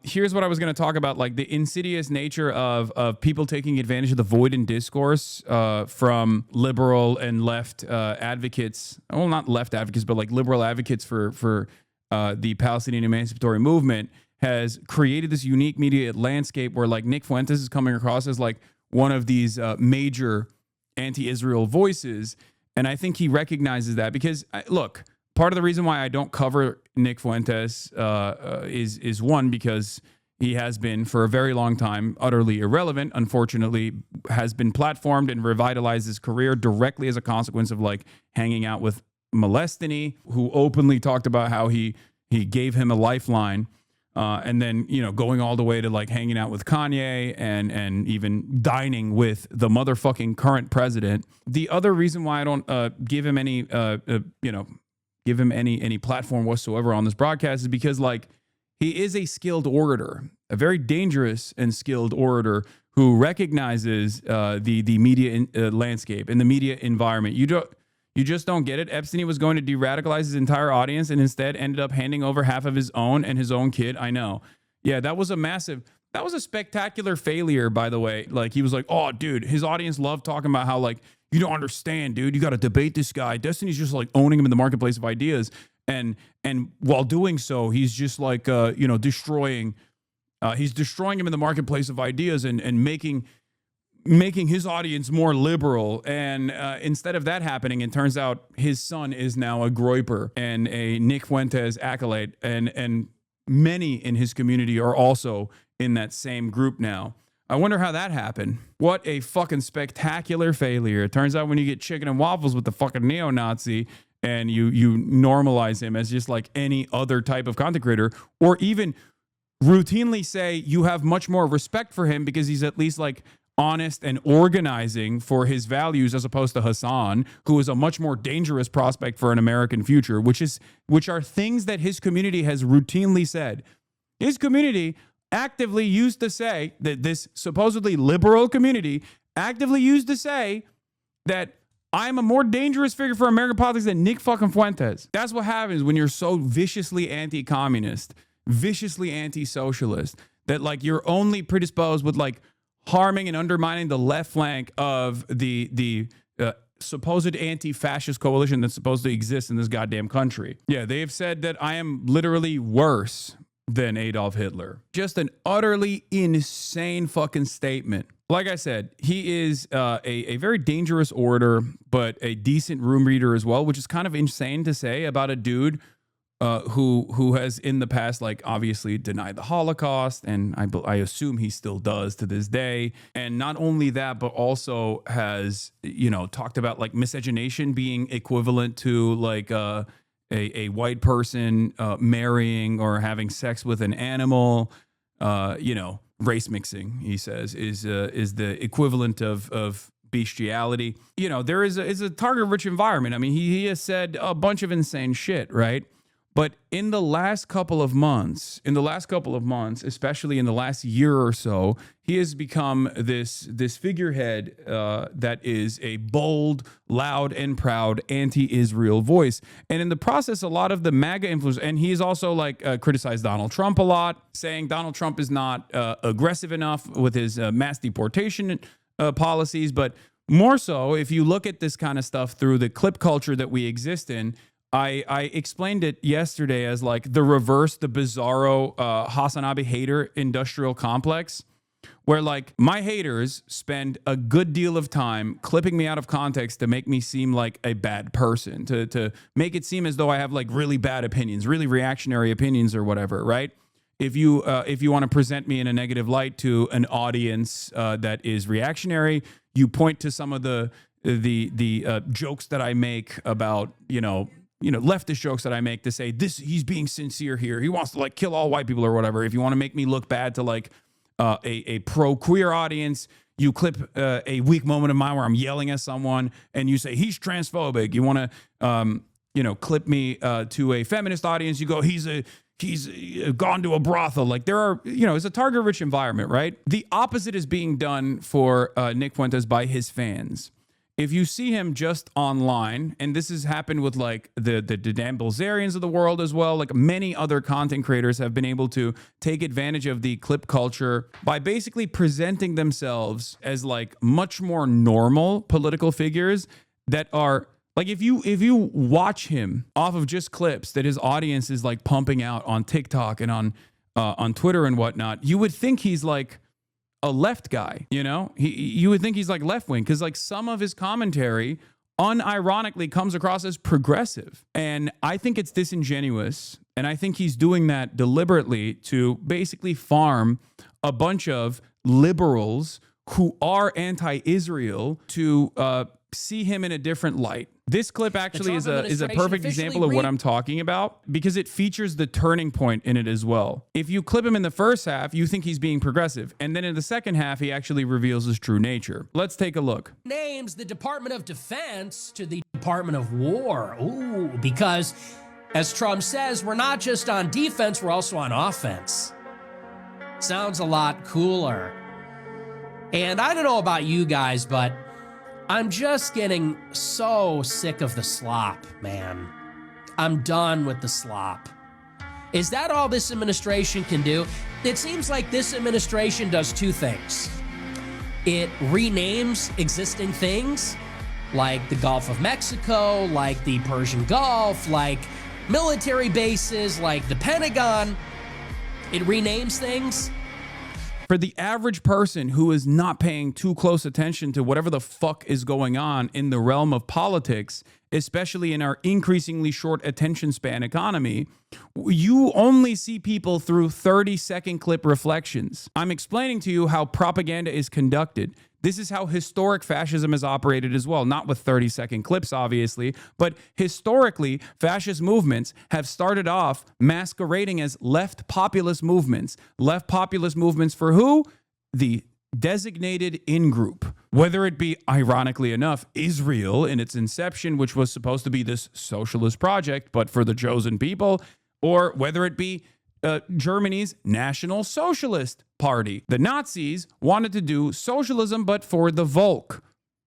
here's what I was going to talk about, like the insidious nature of people taking advantage of the void in discourse from liberal and left advocates. Well, not left advocates, but like liberal advocates for the Palestinian emancipatory movement, has created this unique media landscape where like Nick Fuentes is coming across as like one of these major anti-Israel voices. And I think he recognizes that because, look, part of the reason why I don't cover Nick Fuentes is one, because he has been for a very long time utterly irrelevant. Unfortunately, has been platformed and revitalized his career directly as a consequence of like hanging out with Molestini, who openly talked about how he gave him a lifeline. And then, you know, going all the way to like hanging out with Kanye and even dining with the motherfucking current president. The other reason why I don't give him any, give him any platform whatsoever on this broadcast is because like he is a skilled orator, a very dangerous and skilled orator who recognizes the media landscape and the media environment. You just don't get it. Epstein was going to de-radicalize his entire audience and instead ended up handing over half of his own and his own kid. I know. Yeah, that was a spectacular failure, by the way. Like, he was like, oh, dude, his audience loved talking about how, like, you don't understand, dude. You got to debate this guy. Destiny's just, like, owning him in the marketplace of ideas. And while doing so, he's just, like, destroying. He's destroying him in the marketplace of ideas and making his audience more liberal. And instead of that happening, it turns out his son is now a groyper and a Nick Fuentes acolyte. And many in his community are also in that same group now. I wonder how that happened. What a fucking spectacular failure. It turns out when you get chicken and waffles with the fucking neo-Nazi and you normalize him as just like any other type of content creator, or even routinely say you have much more respect for him because he's at least like honest and organizing for his values, as opposed to Hassan, who is a much more dangerous prospect for an American future, which are things that his community has routinely said. His community actively used to say that this supposedly liberal community actively used to say that I'm a more dangerous figure for American politics than Nick fucking Fuentes. That's what happens when you're so viciously anti-communist, viciously anti-socialist, that like you're only predisposed with like harming and undermining the left flank of the supposed anti-fascist coalition that's supposed to exist in this goddamn country. Yeah, they have said that I am literally worse than Adolf Hitler. Just an utterly insane fucking statement. Like I said, he is a very dangerous orator, but a decent room reader as well, which is kind of insane to say about a dude who has in the past, like, obviously denied the Holocaust, and I assume he still does to this day. And not only that, but also has, talked about like miscegenation being equivalent to like a white person marrying or having sex with an animal. Race mixing, he says, is the equivalent of bestiality. There is a target-rich environment. I mean, he has said a bunch of insane shit, right? But in the last couple of months, especially in the last year or so, he has become this figurehead that is a bold, loud, and proud anti-Israel voice. And in the process, a lot of the MAGA influencers, and he's also like criticized Donald Trump a lot, saying Donald Trump is not aggressive enough with his mass deportation policies. But more so, if you look at this kind of stuff through the clip culture that we exist in, I explained it yesterday as like the bizarro HASANABI hater industrial complex, where like my haters spend a good deal of time clipping me out of context to make me seem like a bad person, to make it seem as though I have like really bad opinions, really reactionary opinions or whatever, right? If you want to present me in a negative light to an audience that is reactionary, you point to some of the jokes that I make about, leftist jokes that I make to say he's being sincere here. He wants to like kill all white people or whatever. If you want to make me look bad to like a pro-queer audience, you clip a weak moment of mine where I'm yelling at someone and you say he's transphobic. You want to clip me to a feminist audience, you go he's gone to a brothel. Like there are, it's a target-rich environment, right? The opposite is being done for Nick Fuentes by his fans. if you see him just online, and this has happened with like the Dan Bilzerians of the world as well, like many other content creators have been able to take advantage of the clip culture by basically presenting themselves as like much more normal political figures that are like, if you watch him off of just clips that his audience is like pumping out on TikTok and on Twitter and whatnot, you would think he's like a left guy, you know? You would think he's like left wing, because like some of his commentary unironically comes across as progressive. And I think it's disingenuous. And I think he's doing that deliberately to basically farm a bunch of liberals who are anti-Israel to see him in a different light. This clip actually is a perfect example of what I'm talking about, because it features the turning point in it as well. If you clip him in the first half, you think he's being progressive. And then in the second half, he actually reveals his true nature. Let's take a look. Names the Department of Defense to the Department of War. Ooh, because as Trump says, we're not just on defense, we're also on offense. Sounds a lot cooler. And I don't know about you guys, but I'm just getting so sick of the slop, man. I'm done with the slop. Is that all this administration can do? It seems like this administration does two things. It renames existing things, like the Gulf of Mexico, like the Persian Gulf, like military bases, like the Pentagon. It renames things. For the average person who is not paying too close attention to whatever the fuck is going on in the realm of politics, especially in our increasingly short attention span economy, you only see people through 30-second clip reflections. I'm explaining to you how propaganda is conducted. This is how historic fascism has operated as well, not with 30-second clips, obviously, but historically, fascist movements have started off masquerading as left populist movements. Left populist movements for who? The designated in-group. Whether it be, ironically enough, Israel in its inception, which was supposed to be this socialist project, but for the chosen people, or whether it be Germany's National Socialist Party. The Nazis wanted to do socialism, but for the Volk,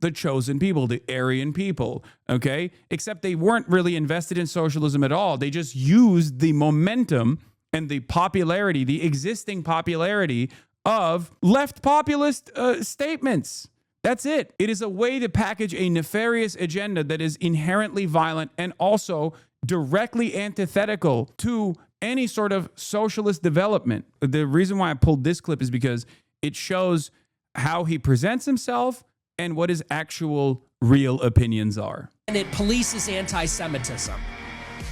the chosen people, the Aryan people, okay? Except they weren't really invested in socialism at all. They just used the momentum and the popularity, the existing popularity of left populist statements. That's it. It is a way to package a nefarious agenda that is inherently violent and also directly antithetical to any sort of socialist development. The reason why I pulled this clip is because it shows how he presents himself and what his actual real opinions are. And it polices anti-Semitism.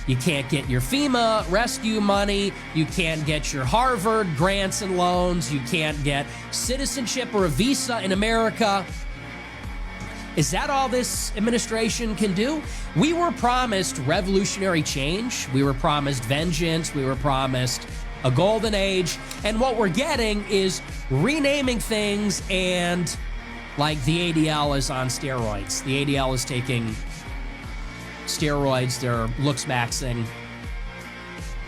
You can't get your FEMA rescue money. You can't get your Harvard grants and loans. You can't get citizenship or a visa in America. Is that all this administration can do? We were promised revolutionary change. We were promised vengeance. We were promised a golden age. And what we're getting is renaming things, and like the ADL is on steroids. The ADL is taking steroids. They're looks maxing.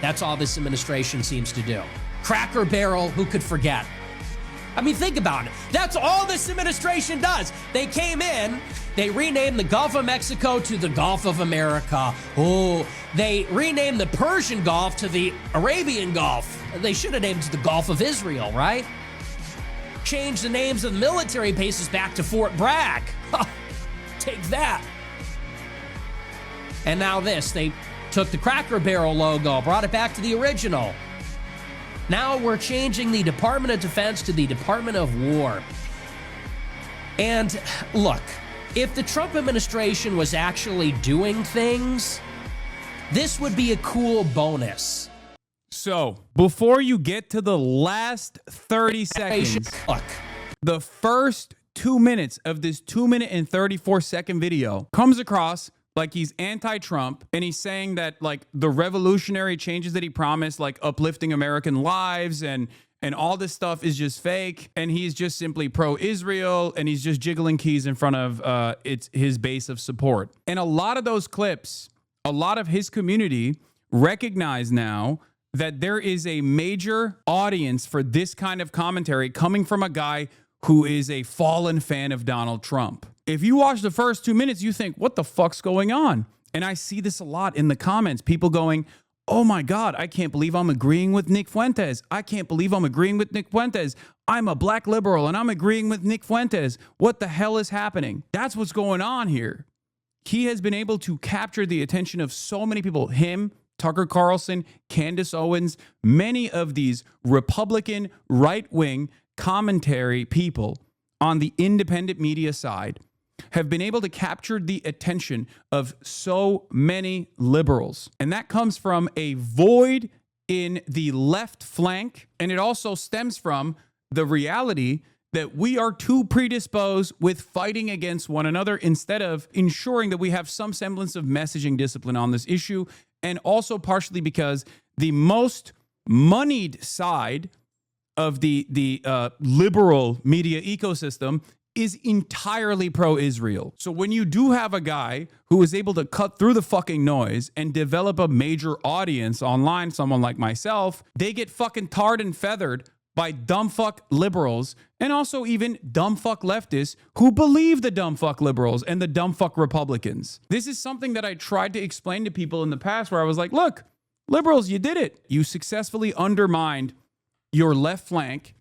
That's all this administration seems to do. Cracker Barrel, who could forget? I mean, think about it. That's all this administration does. They came in, they renamed the Gulf of Mexico to the Gulf of America. Oh, they renamed the Persian Gulf to the Arabian Gulf. They should have named it the Gulf of Israel, right? Changed the names of the military bases back to Fort Bragg. Take that. And now this, they took the Cracker Barrel logo, brought it back to the original. Now we're changing the Department of Defense to the Department of War. And look, if the Trump administration was actually doing things, this would be a cool bonus. So, before you get to the last 30 seconds, look, the first 2 minutes of this 2-minute and 34-second video comes across like he's anti-Trump, and he's saying that like the revolutionary changes that he promised, like uplifting American lives and all this stuff is just fake, and he's just simply pro-Israel, and he's just jiggling keys in front of his base of support. And a lot of those clips, a lot of his community recognize now that there is a major audience for this kind of commentary coming from a guy who is a fallen fan of Donald Trump. if you watch the first 2 minutes, you think, what the fuck's going on? And I see this a lot in the comments. People going, oh my God, I can't believe I'm agreeing with Nick Fuentes. I can't believe I'm agreeing with Nick Fuentes. I'm a black liberal and I'm agreeing with Nick Fuentes. What the hell is happening? That's what's going on here. He has been able to capture the attention of so many people. Him, Tucker Carlson, Candace Owens, many of these Republican right-wing commentary people on the independent media side have been able to capture the attention of so many liberals. And that comes from a void in the left flank. And it also stems from the reality that we are too predisposed with fighting against one another instead of ensuring that we have some semblance of messaging discipline on this issue. And also partially because the most moneyed side of the liberal media ecosystem is entirely pro-Israel. So when you do have a guy who is able to cut through the fucking noise and develop a major audience online, someone like myself, they get fucking tarred and feathered by dumb fuck liberals and also even dumb fuck leftists who believe the dumb fuck liberals and the dumb fuck Republicans. This is something that I tried to explain to people in the past where I was like, look, liberals, you did it. You successfully undermined your left flank.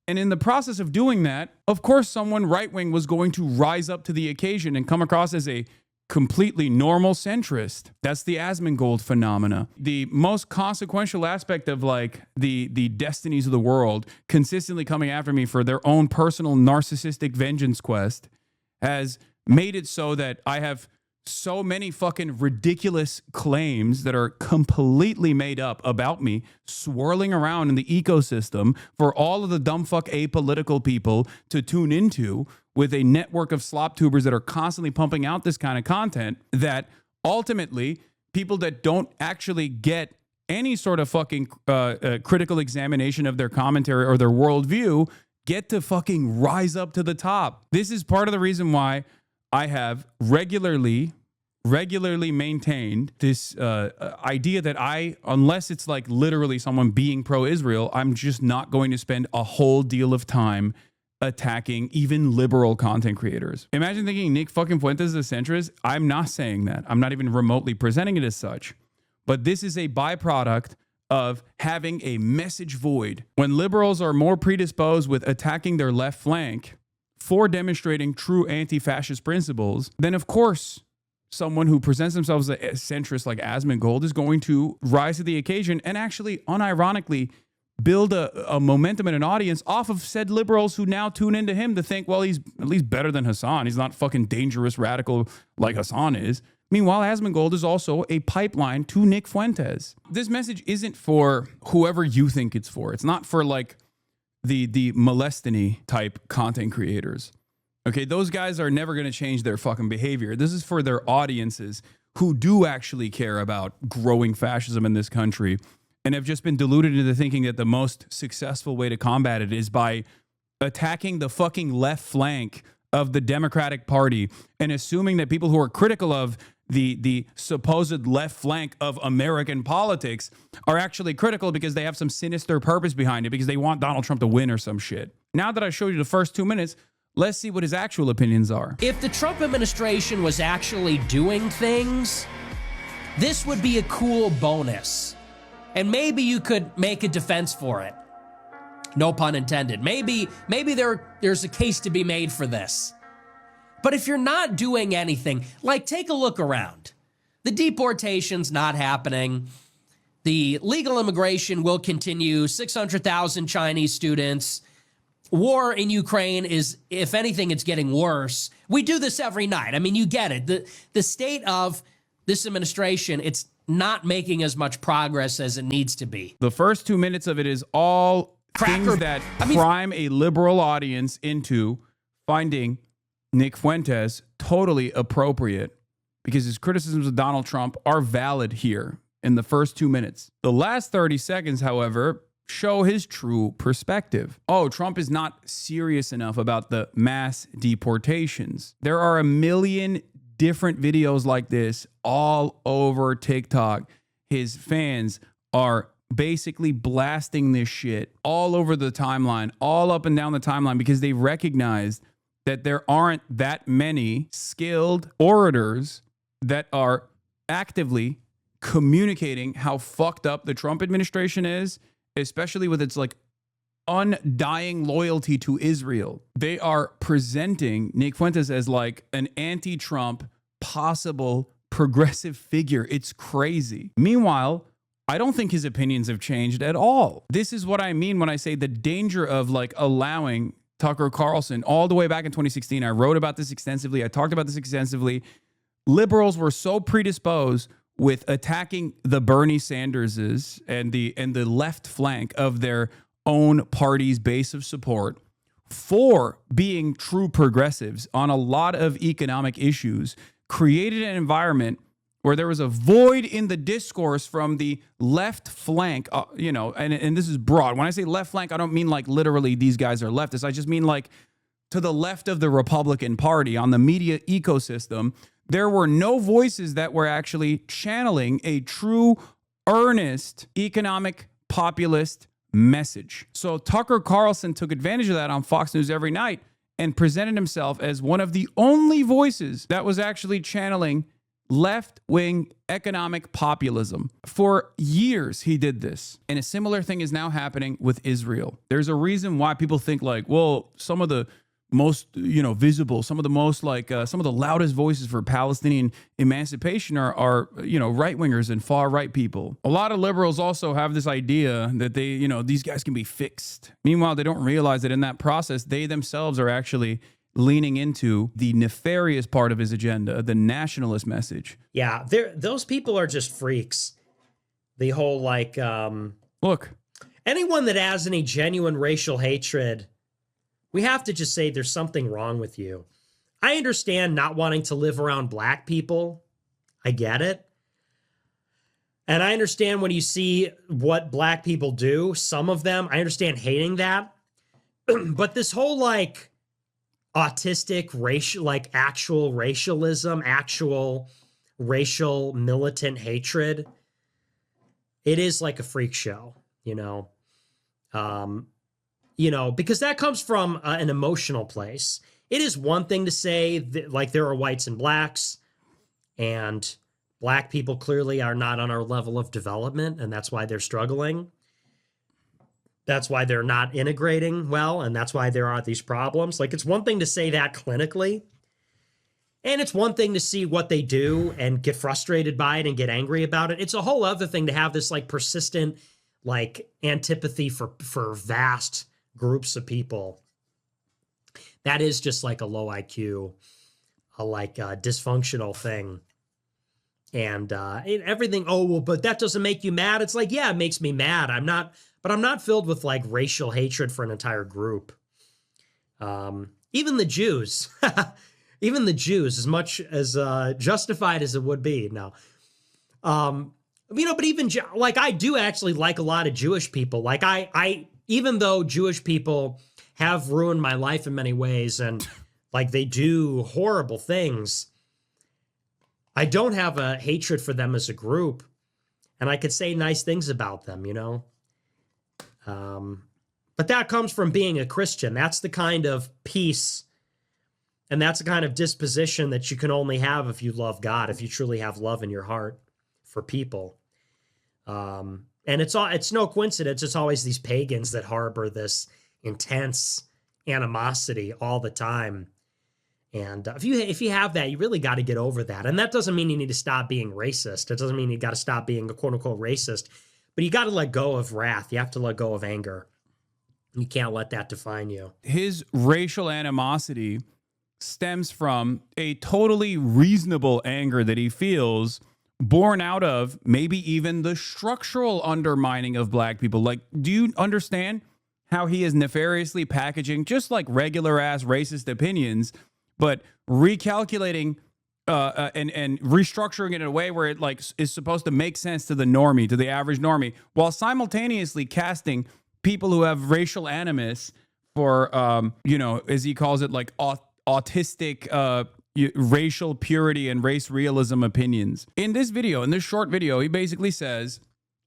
And in the process of doing that, of course, someone right-wing was going to rise up to the occasion and come across as a completely normal centrist. That's the Asmongold phenomena. The most consequential aspect of like the destinies of the world consistently coming after me for their own personal narcissistic vengeance quest has made it so that I have so many fucking ridiculous claims that are completely made up about me swirling around in the ecosystem for all of the dumb fuck apolitical people to tune into with a network of slop tubers that are constantly pumping out this kind of content that ultimately people that don't actually get any sort of fucking critical examination of their commentary or their worldview get to fucking rise up to the top. This is part of the reason why I have regularly maintained this idea that unless it's like literally someone being pro-Israel, I'm just not going to spend a whole deal of time attacking even liberal content creators. Imagine thinking Nick fucking Fuentes is a centrist. I'm not saying that. I'm not even remotely presenting it as such. But this is a byproduct of having a message void. When liberals are more predisposed with attacking their left flank for demonstrating true anti-fascist principles, then of course, someone who presents themselves as a centrist like Asmongold is going to rise to the occasion and actually unironically build a momentum and an audience off of said liberals who now tune into him to think, well, he's at least better than Hasan. He's not fucking dangerous radical like Hasan is. Meanwhile, Asmongold is also a pipeline to Nick Fuentes. This message isn't for whoever you think it's for. It's not for like the molestiny type content creators. Okay, those guys are never going to change their fucking behavior. This is for their audiences who do actually care about growing fascism in this country and have just been deluded into thinking that the most successful way to combat it is by attacking the fucking left flank of the Democratic Party and assuming that people who are critical of the supposed left flank of American politics are actually critical because they have some sinister purpose behind it, because they want Donald Trump to win or some shit. Now that I showed you the first 2 minutes, let's see what his actual opinions are. If the Trump administration was actually doing things, this would be a cool bonus. And maybe you could make a defense for it. No pun intended. Maybe there's a case to be made for this. But if you're not doing anything, like take a look around. The deportation's not happening. The legal immigration will continue. 600,000 Chinese students. War in Ukraine is, if anything, it's getting worse. We do this every night. I mean, you get it. The state of this administration, it's not making as much progress as it needs to be. The first 2 minutes of it is all things that prime a liberal audience into finding Nick Fuentes totally appropriate because his criticisms of Donald Trump are valid here in the first 2 minutes. The last 30 seconds, however, show his true perspective. Oh, Trump is not serious enough about the mass deportations. There are a million different videos like this all over TikTok. His fans are basically blasting this shit all over the timeline, all up and down the timeline, because they recognized that there aren't that many skilled orators that are actively communicating how fucked up the Trump administration is, especially with its like undying loyalty to Israel. They are presenting Nick Fuentes as like an anti-Trump possible progressive figure. It's crazy. Meanwhile, I don't think his opinions have changed at all. This is what I mean when I say the danger of like allowing Tucker Carlson all the way back in 2016. I wrote about this extensively. I talked about this extensively. Liberals were so predisposed with attacking the Bernie Sanderses and the left flank of their own party's base of support for being true progressives on a lot of economic issues, created an environment where there was a void in the discourse from the left flank, and this is broad. When I say left flank, I don't mean like literally these guys are leftists. I just mean like to the left of the Republican Party on the media ecosystem. There were no voices that were actually channeling a true, earnest economic populist message. So Tucker Carlson took advantage of that on Fox News every night and presented himself as one of the only voices that was actually channeling left-wing economic populism. For years, he did this. And a similar thing is now happening with Israel. There's a reason why people think like, well, some of the most, visible, some of the most like, some of the loudest voices for Palestinian emancipation are right-wingers and far-right people. A lot of liberals also have this idea that they, these guys can be fixed. Meanwhile, they don't realize that in that process, they themselves are actually leaning into the nefarious part of his agenda, the nationalist message. Yeah, those people are just freaks. The whole like, look, anyone that has any genuine racial hatred, we have to just say there's something wrong with you. I understand not wanting to live around black people. I get it. And I understand when you see what black people do, some of them, I understand hating that. But this whole like autistic racial, like actual racialism, actual racial militant hatred, it is like a freak show, because that comes from an emotional place. It is one thing to say that, like, there are whites and blacks, and black people clearly are not on our level of development, and that's why they're struggling. That's why they're not integrating well, and that's why there are these problems. Like, it's one thing to say that clinically, and it's one thing to see what they do and get frustrated by it and get angry about it. It's a whole other thing to have this, like, persistent, like, antipathy for vast groups of people. That is just, like, a low IQ, a dysfunctional thing. And everything, oh, well, but that doesn't make you mad. It's like, yeah, it makes me mad. I'm not filled with like racial hatred for an entire group. Even the Jews, as much as justified as it would be. No. But even like, I do actually like a lot of Jewish people. Like I even though Jewish people have ruined my life in many ways and like they do horrible things, I don't have a hatred for them as a group, and I could say nice things about them, But that comes from being a Christian. That's the kind of peace, and that's the kind of disposition that you can only have if you love God, if you truly have love in your heart for people. And it's no coincidence. It's always these pagans that harbor this intense animosity all the time. And if you have that, you really got to get over that. And that doesn't mean you need to stop being racist. It doesn't mean you got to stop being a quote unquote racist, but you got to let go of wrath. You have to let go of anger. You can't let that define you. His racial animosity stems from a totally reasonable anger that he feels born out of maybe even the structural undermining of black people. Like, do you understand how he is nefariously packaging just like regular ass racist opinions, but recalculating and restructuring it in a way where it like is supposed to make sense to the normie, to the average normie, while simultaneously casting people who have racial animus for, as he calls it, like autistic racial purity and race realism opinions. In this video, in this short video, he basically says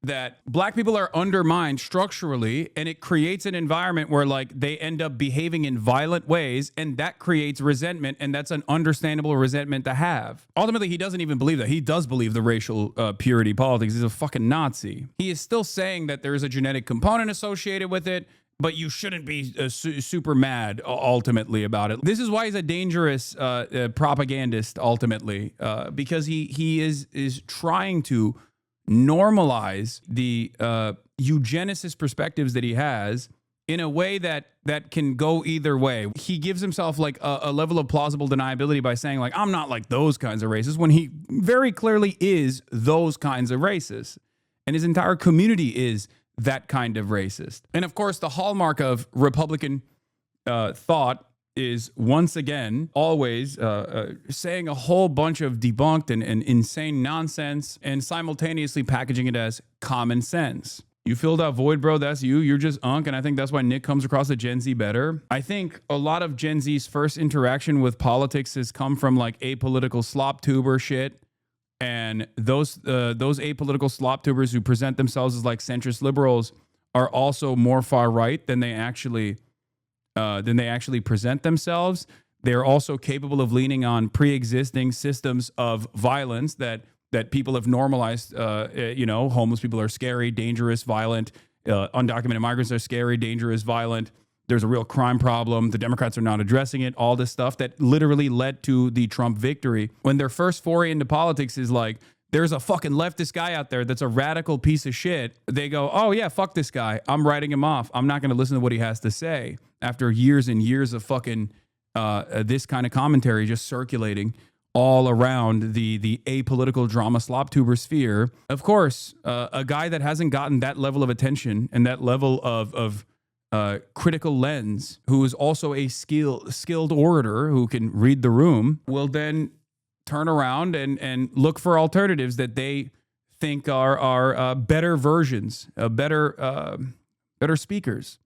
that black people are undermined structurally, and it creates an environment where like they end up behaving in violent ways, and that creates resentment, and that's an understandable resentment to have. Ultimately, he doesn't even believe that. He does believe the racial purity politics. He's a fucking Nazi. He is still saying that there is a genetic component associated with it, but you shouldn't be super mad ultimately about it. This is why he's a dangerous propagandist ultimately, because he is trying to normalize the eugenicist perspectives that he has in a way that can go either way. He gives himself like a level of plausible deniability by saying like, I'm not like those kinds of racists, when he very clearly is those kinds of racists. And his entire community is that kind of racist. And of course, the hallmark of Republican thought is once again always saying a whole bunch of debunked and insane nonsense and simultaneously packaging it as common sense. You filled that void, bro. That's you. You're just unk. And I think that's why Nick comes across the Gen Z better. I think a lot of Gen Z's first interaction with politics has come from like apolitical slop tuber shit. And those apolitical slop tubers who present themselves as like centrist liberals are also more far right than they actually present themselves. They're also capable of leaning on pre-existing systems of violence that people have normalized. Homeless people are scary, dangerous, violent. Undocumented migrants are scary, dangerous, violent. There's a real crime problem. The Democrats are not addressing it. All this stuff that literally led to the Trump victory. When their first foray into politics is like, there's a fucking leftist guy out there that's a radical piece of shit. They go, oh yeah, fuck this guy. I'm writing him off. I'm not going to listen to what he has to say. After years and years of fucking this kind of commentary just circulating all around the apolitical drama slop tuber sphere. Of course, a guy that hasn't gotten that level of attention and that level of critical lens, who is also a skilled orator who can read the room, will then turn around and look for alternatives that they think are better versions, better speakers.